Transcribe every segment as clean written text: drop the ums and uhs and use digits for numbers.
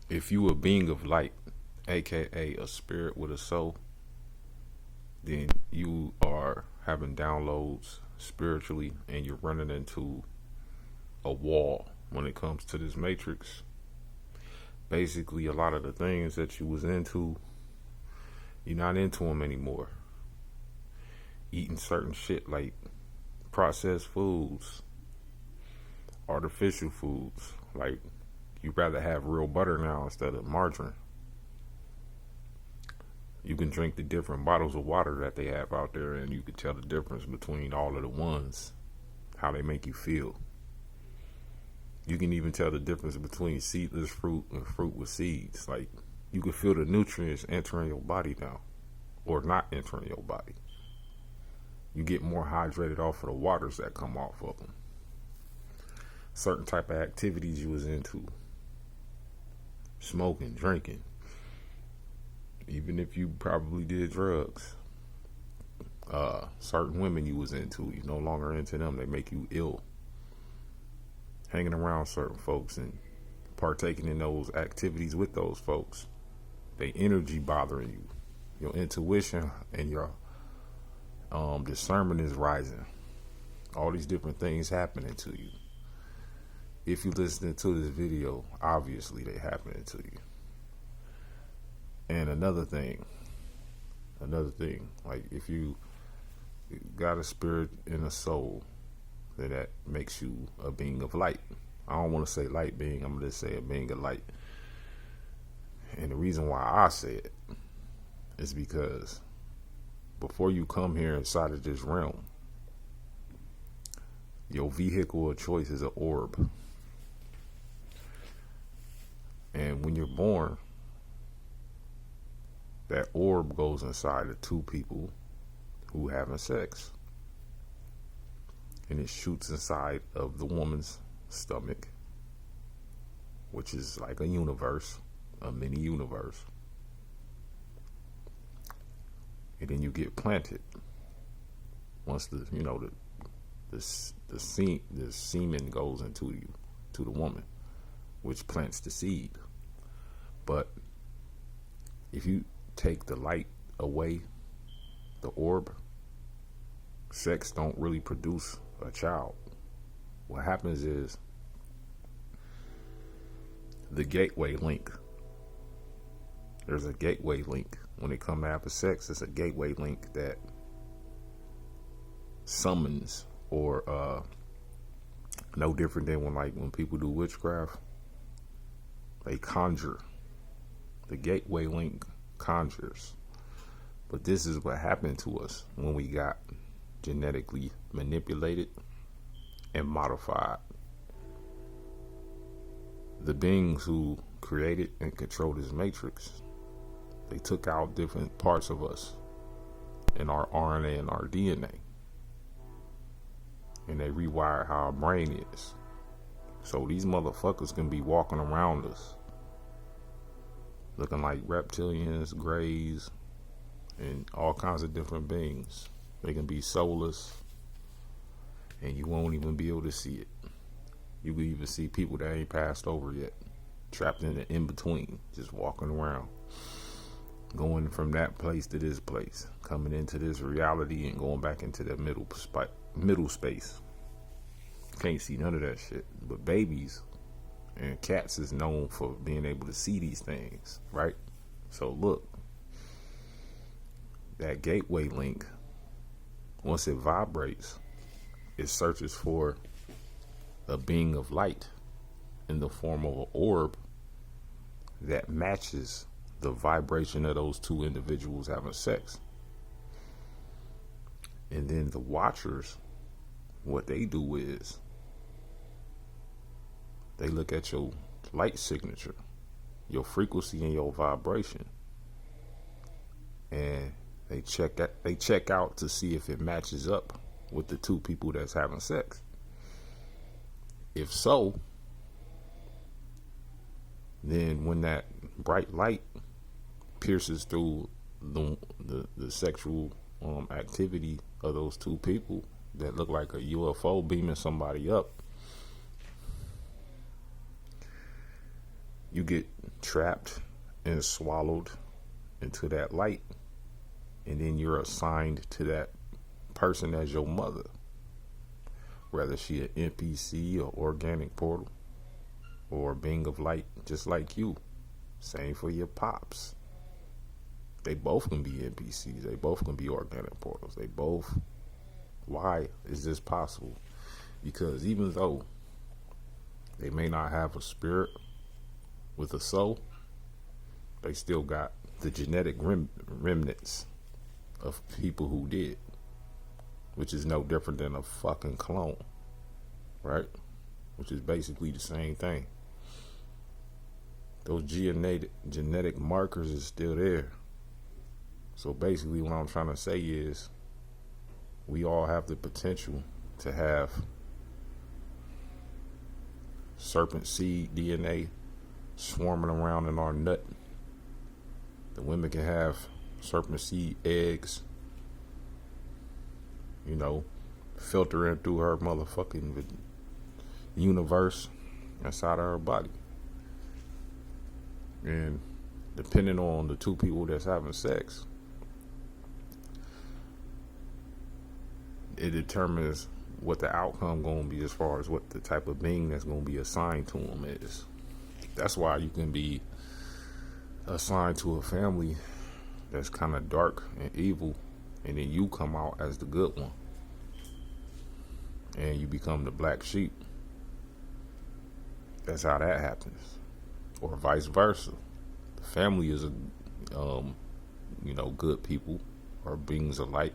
If you a being of light, aka a spirit with a soul, then you are having downloads spiritually and you're running into a wall when it comes to this matrix. Basically, a lot of the things that you was into, you're not into them anymore. Eating certain shit like processed foods, artificial foods, like you'd rather have real butter now instead of margarine. You can drink the different bottles of water that they have out there and you can tell the difference between all of the ones, how they make you feel. You can even tell the difference between seedless fruit and fruit with seeds. Like, you can feel the nutrients entering your body now, or not entering your body. You get more hydrated off of the waters that come off of them. Certain type of activities you was into, smoking, drinking, even if you probably did drugs. Certain women you was into, you no longer into them. They make you ill. Hanging around certain folks and partaking in those activities with those folks, they energy bothering you. Your intuition and your discernment is rising. All these different things happening to you. If you listening to this video, obviously they happening to you. And another thing, like if you got a spirit and a soul, then that makes you a being of light. I don't want to say light being, I'm going to say a being of light. And the reason why I say it is because before you come here inside of this realm, your vehicle of choice is an orb. And when you're born, that orb goes inside of two people who having sex. And it shoots inside of the woman's stomach, which is like a universe, a mini universe. And then you get planted. Once the semen goes into you, to the woman, which plants the seed. But if you take the light away, the orb, sex don't really produce a child. What happens is the gateway link. There's a gateway link. When it comes to having sex, it's a gateway link that summons, or no different than when people do witchcraft, they conjure. The gateway link conjures. But this is what happened to us when we got genetically manipulated and modified. The beings who created and controlled this matrix, they took out different parts of us in our RNA and our DNA, and they rewired how our brain is. So these motherfuckers can be walking around us looking like reptilians, greys, and all kinds of different beings. They can be soulless, and you won't even be able to see it. You can even see people that ain't passed over yet, trapped in the in-between, just walking around, going from that place to this place, coming into this reality and going back into that middle space. Can't see none of that shit. But babies and cats is known for being able to see these things, right? So look, that gateway link, once it vibrates, it searches for a being of light in the form of an orb that matches the vibration of those two individuals having sex. And then the watchers, what they do is they look at your light signature, your frequency and your vibration, and they check out to see if it matches up with the two people that's having sex. If so, then when that bright light pierces through the sexual activity of those two people that look like a UFO beaming somebody up, you get trapped and swallowed into that light, and then you're assigned to that person as your mother, whether she an NPC or organic portal or a being of light just like you. Same for your pops. They both can be NPCs. They both can be organic portals. They both. Why is this possible? Because even though they may not have a spirit with a soul, they still got the genetic remnants of people who did, which is no different than a fucking clone, right? Which is basically the same thing. Those genetic markers is still there. So basically what I'm trying to say is we all have the potential to have serpent seed DNA swarming around in our nut. The women can have serpent seed eggs, filtering through her motherfucking universe inside of her body. And depending on the two people that's having sex, it determines what the outcome going to be as far as what the type of being that's going to be assigned to them is. That's why you can be assigned to a family that's kind of dark and evil, and then you come out as the good one, and you become the black sheep. That's how that happens. Or vice versa. The family is good people or beings of light,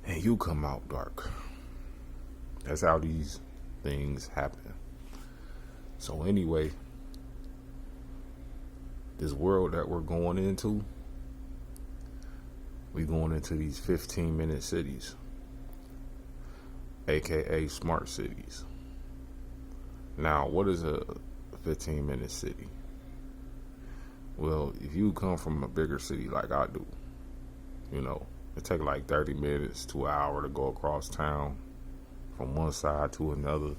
and you come out dark. That's how these things happen. So anyway, this world that we're going into, we're going into these 15-minute cities, aka smart cities. Now, what is a 15-minute city? Well, if you come from a bigger city like I do, it takes like 30 minutes to an hour to go across town from one side to another.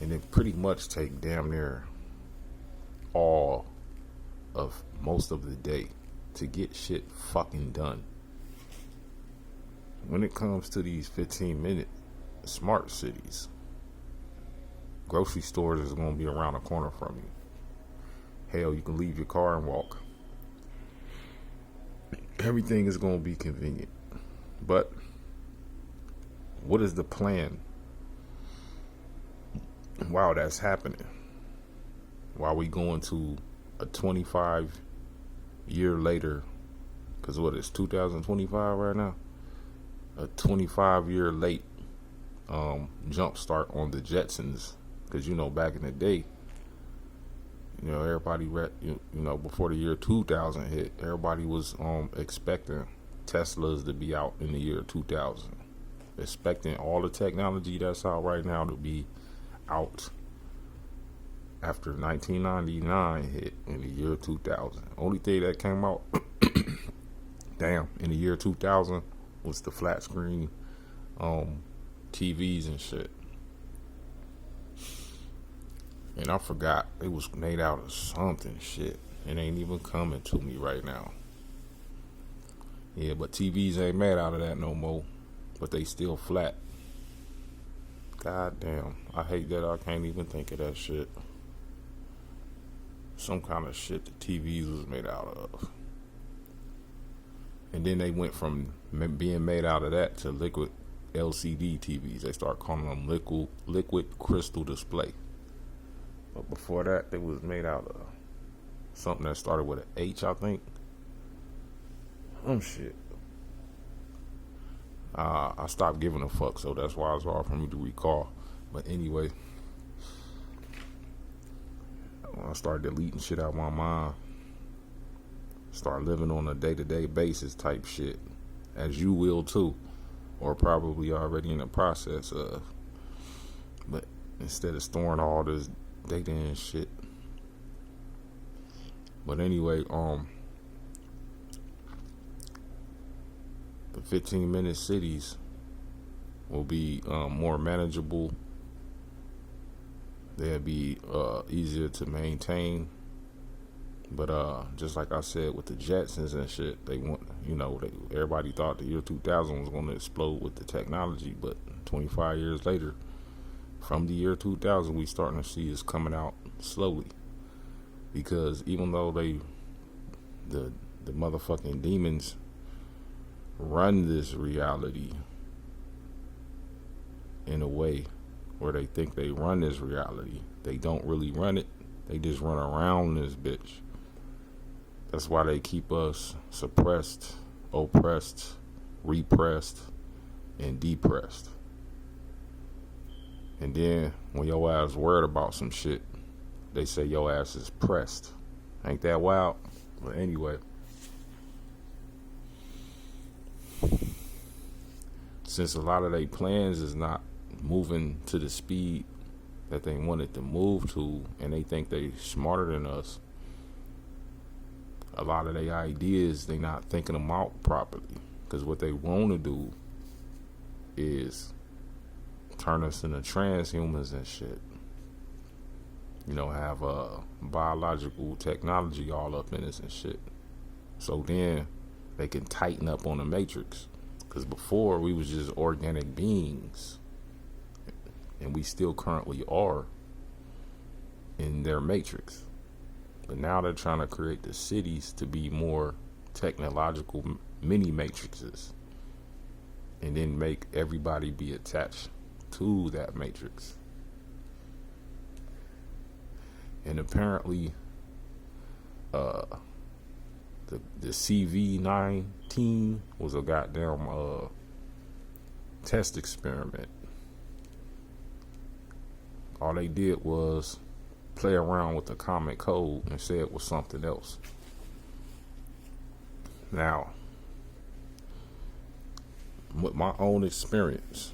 And it pretty much take damn near all of most of the day to get shit fucking done. When it comes to these 15-minute smart cities, grocery stores is going to be around the corner from you. Hell, you can leave your car and walk. Everything is going to be convenient. But what is the plan while that's happening? While we going to a 25-year later, because what is 2025 right now? A 25-year late jump start on the Jetsons. Because, back in the day, everybody, before the year 2000 hit, everybody was expecting Teslas to be out in the year 2000. Expecting all the technology that's out right now to be out after 1999 hit in the year 2000. Only thing that came out, in the year 2000 was the flat screen TVs and shit. And I forgot it was made out of something shit. It ain't even coming to me right now. Yeah, but TVs ain't made out of that no more. But they still flat. God damn. I hate that I can't even think of that shit. Some kind of shit the TVs was made out of. And then they went from being made out of that to liquid LCD TVs. They start calling them liquid crystal display. But before that, they was made out of something that started with an H, I think. Shit. I stopped giving a fuck, so that's why it's hard for me to recall. But anyway, I started deleting shit out of my mind. Start living on a day-to-day basis type shit, as you will too, or probably already in the process of. But instead of storing all this data and shit. But anyway, the 15-minute cities will be more manageable they'll be easier to maintain. But just like I said with the Jetsons and shit, they want, everybody thought the year 2000 was going to explode with the technology, but 25 years later, from the year 2000, we starting to see it's coming out slowly. Because even though the motherfucking demons run this reality in a way where they think they run this reality, they don't really run it. They just run around this bitch. That's why they keep us suppressed, oppressed, repressed, and depressed. And then when your ass worried about some shit, they say your ass is pressed. Ain't that wild? But anyway, since a lot of their plans is not moving to the speed that they wanted to move to, and they think they smarter than us, a lot of their ideas, they not thinking them out properly. Because what they want to do is turn us into transhumans and shit. Have biological technology all up in us and shit. So then they can tighten up on the matrix. Because before, we was just organic beings. And we still currently are in their matrix. But now they're trying to create the cities to be more technological mini matrices. And then make everybody be attached to that matrix. And apparently, the CV-19 was a goddamn test experiment. All they did was play around with the comic code and say it was something else. Now, with my own experience,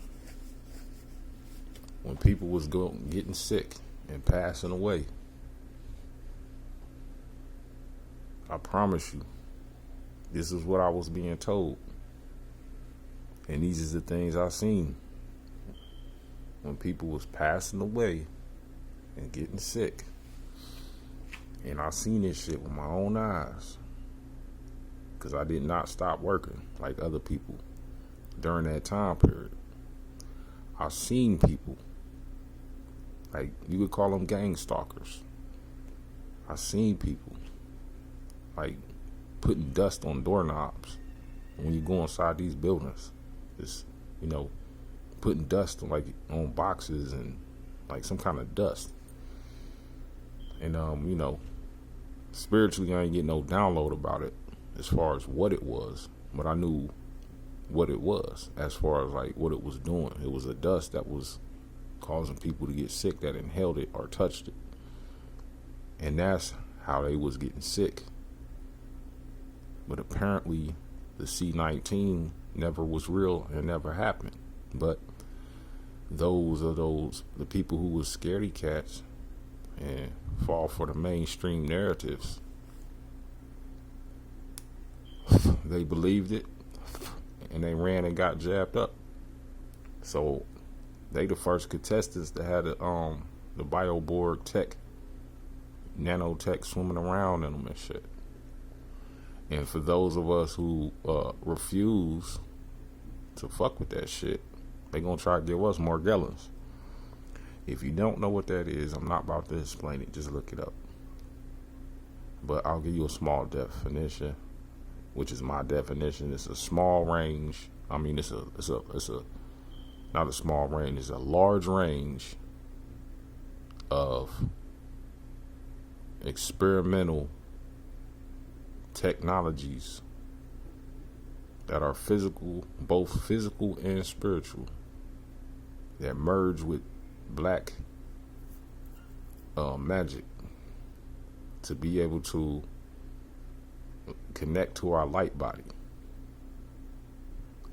when people was getting sick and passing away, I promise you, this is what I was being told. And these is the things I seen. When people was passing away and getting sick. And I seen this shit with my own eyes. Because I did not stop working like other people during that time period. I seen people, like you could call them gang stalkers. I seen people like putting dust on doorknobs when you go inside these buildings. Just, putting dust on boxes and like some kind of dust. And spiritually I ain't get no download about it as far as what it was, but I knew what it was as far as like what it was doing. It was a dust that was causing people to get sick that inhaled it or touched it. And that's how they was getting sick. But apparently the C-19 never was real and never happened. But the people who was scaredy cats and fall for the mainstream narratives, they believed it and they ran and got jabbed up. So they the first contestants that had the Bioborg tech, nanotech swimming around in them and shit. And for those of us who refuse to fuck with that shit, they gonna try to give us more Morgellons. If you don't know what that is, I'm not about to explain it. Just look it up. But I'll give you a small definition, which is my definition. It's a small range. I mean, it's a not a small range. It's a large range of experimental technologies that are physical, both physical and spiritual, that merge with black magic to be able to connect to our light body.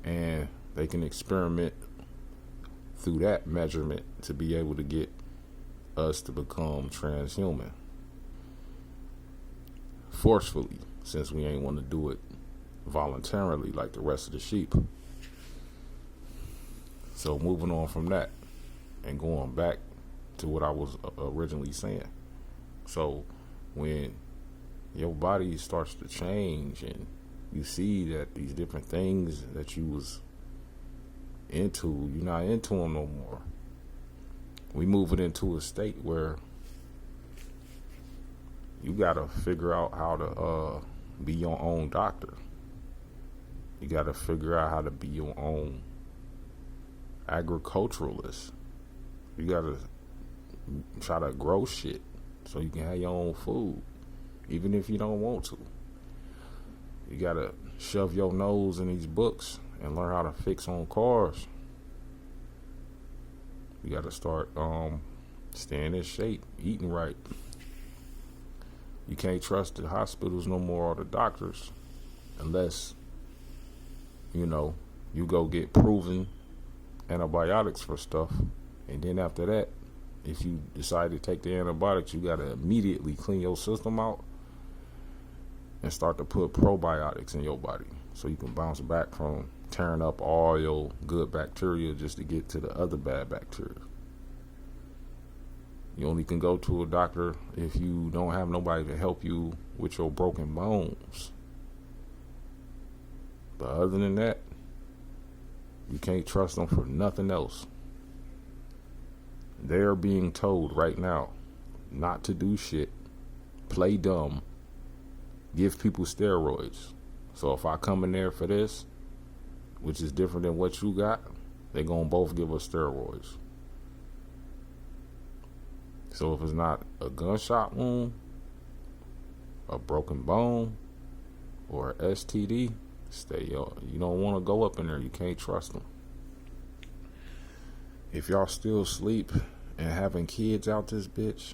And they can experiment through that measurement to be able to get us to become transhuman forcefully, since we ain't want to do it voluntarily like the rest of the sheep. So moving on from that and going back to what I was originally saying. So when your body starts to change and you see that these different things that you was into, you're not into them no more. We move it into a state where you gotta figure out how to be your own doctor. You gotta figure out how to be your own agriculturalist. You gotta try to grow shit so you can have your own food, even if you don't want to. You gotta shove your nose in these books and learn how to fix on cars. You gotta start staying in shape, eating right. You can't trust the hospitals no more or the doctors unless, you know, you go get proven antibiotics for stuff. And then after that, if you decide to take the antibiotics, you gotta immediately clean your system out and start to put probiotics in your body so you can bounce back from tearing up all your good bacteria just to get to the other bad bacteria. You only can go to a doctor if you don't have nobody to help you with your broken bones. But other than that, you can't trust them for nothing else. They're being told right now not to do shit, play dumb, give people steroids. So if I come in there for this, which is different than what you got, they're going to both give us steroids. So if it's not a gunshot wound, a broken bone, or a STD, you don't want to go up in there. You can't trust them. If y'all still sleep and having kids out this bitch,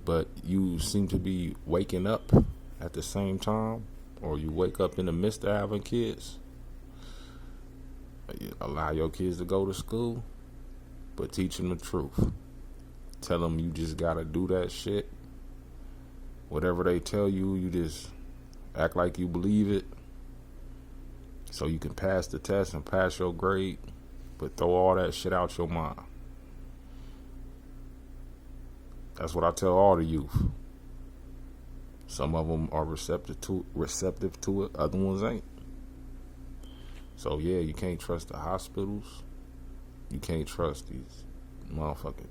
but you seem to be waking up at the same time, or you wake up in the midst of having kids, allow your kids to go to school, but teach them the truth. Tell them you just gotta do that shit. Whatever they tell you, you just act like you believe it so you can pass the test and pass your grade, but throw all that shit out your mind. That's what I tell all the youth. Some of them are receptive to it, other ones ain't. So yeah, you can't trust the hospitals. You can't trust these motherfucking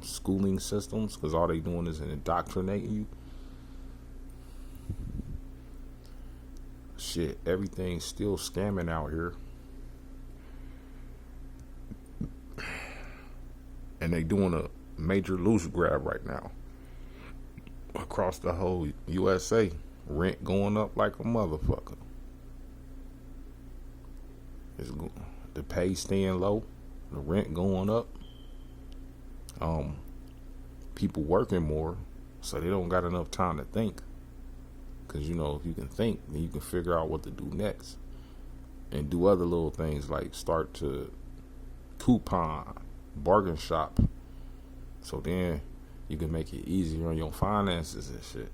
schooling systems, because all they doing is indoctrinating you. Shit, everything's still scamming out here. And they doing a major loose grab right now across the whole USA. Rent going up like a motherfucker. The pay staying low, the rent going up. People working more, so they don't got enough time to think. Because, you know, if you can think, then you can figure out what to do next. And do other little things like start to coupon, bargain shop. So then you can make it easier on your finances and shit.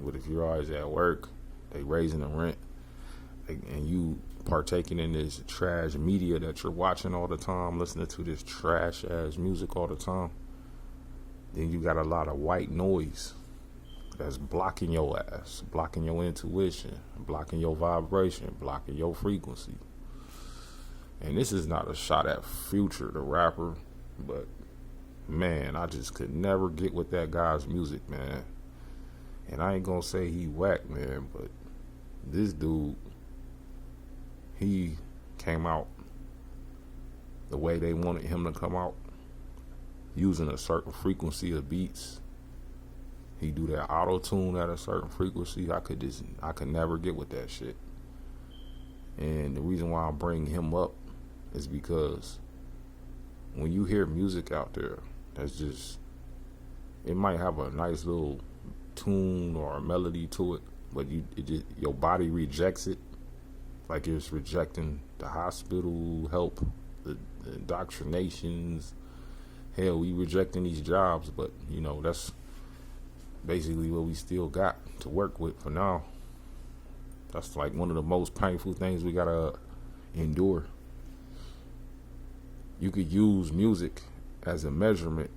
But if you're always at work, they raising the rent, and you partaking in this trash media that you're watching all the time, listening to this trash ass music all the time, then you got a lot of white noise that's blocking your ass, blocking your intuition, blocking your vibration, blocking your frequency. And this is not a shot at Future, the rapper, but man, I just could never get with that guy's music, man. And I ain't gonna say he whack, man, but this dude, he came out the way they wanted him to come out, using a certain frequency of beats. He do that auto-tune at a certain frequency. I could never get with that shit. And the reason why I bring him up is because when you hear music out there that's just, it might have a nice little tune or a melody to it, but your body rejects it, like it's rejecting the hospital help, the indoctrinations. Hell, we rejecting these jobs, but you know, that's basically what we still got to work with for now. That's like one of the most painful things we gotta endure. You could use music as a measurement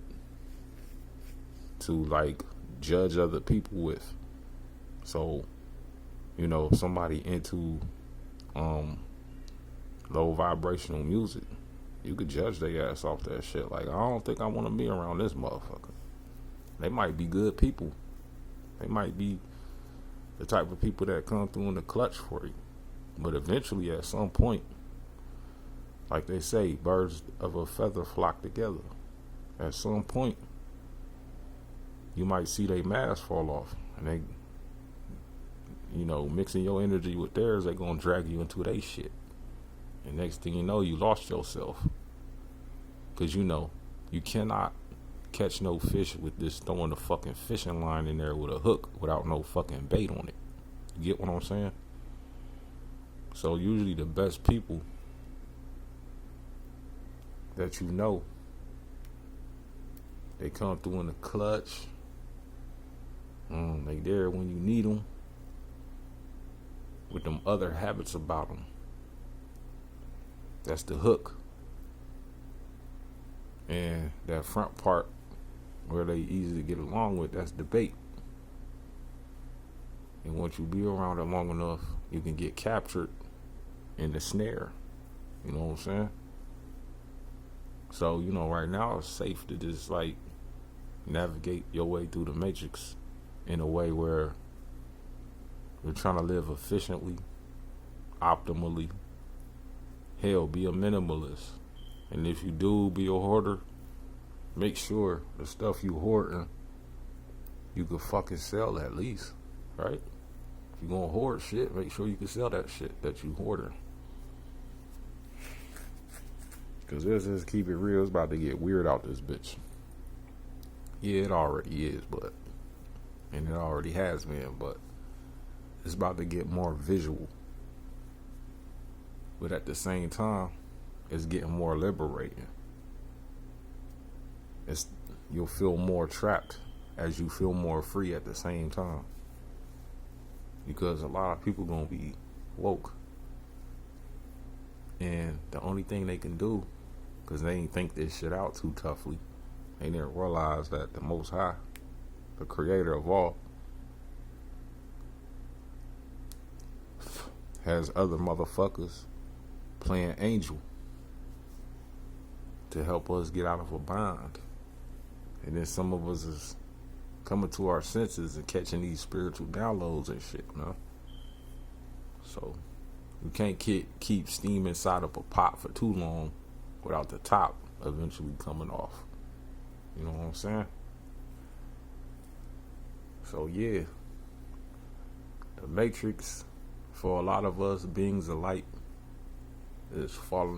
to like judge other people with. So, you know, if somebody into low vibrational music, you could judge their ass off that shit. Like, I don't think I want to be around this motherfucker. They might be good people. They might be the type of people that come through in the clutch for you. But eventually, at some point, like they say, birds of a feather flock together. At some point, you might see their mask fall off. And they, you know, mixing your energy with theirs, they gonna drag you into their shit. And next thing you know, you lost yourself. Because, you know, you cannot catch no fish with this throwing a fucking fishing line in there with a hook without no fucking bait on it. You get what I'm saying? So usually the best people that you know, they come through in the clutch. They there when you need them. With them other habits about them. That's the hook. And that front part where they easy to get along with, that's the bait. And once you be around it long enough, you can get captured in the snare. You know what I'm saying? So, you know, right now it's safe to just like navigate your way through the matrix in a way where you're trying to live efficiently, optimally. Hell, be a minimalist. And if you do be a hoarder, make sure the stuff you hoarding, you can fucking sell at least, right? If you're gonna hoard shit, make sure you can sell that shit that you hoarding. Cause let's just keep it real, it's about to get weird out this bitch. Yeah, it already is, and it already has been, but it's about to get more visual. But at the same time, it's getting more liberating. You'll feel more trapped as you feel more free at the same time. Because a lot of people gonna be woke. And the only thing they can do, because they ain't think this shit out too toughly, they didn't realize that the Most High, the creator of all, has other motherfuckers playing angel to help us get out of a bind. And then some of us is coming to our senses and catching these spiritual downloads and shit, you know? So we can't keep steam inside of a pot for too long without the top eventually coming off. You know what I'm saying? So yeah, the matrix for a lot of us beings of light is falling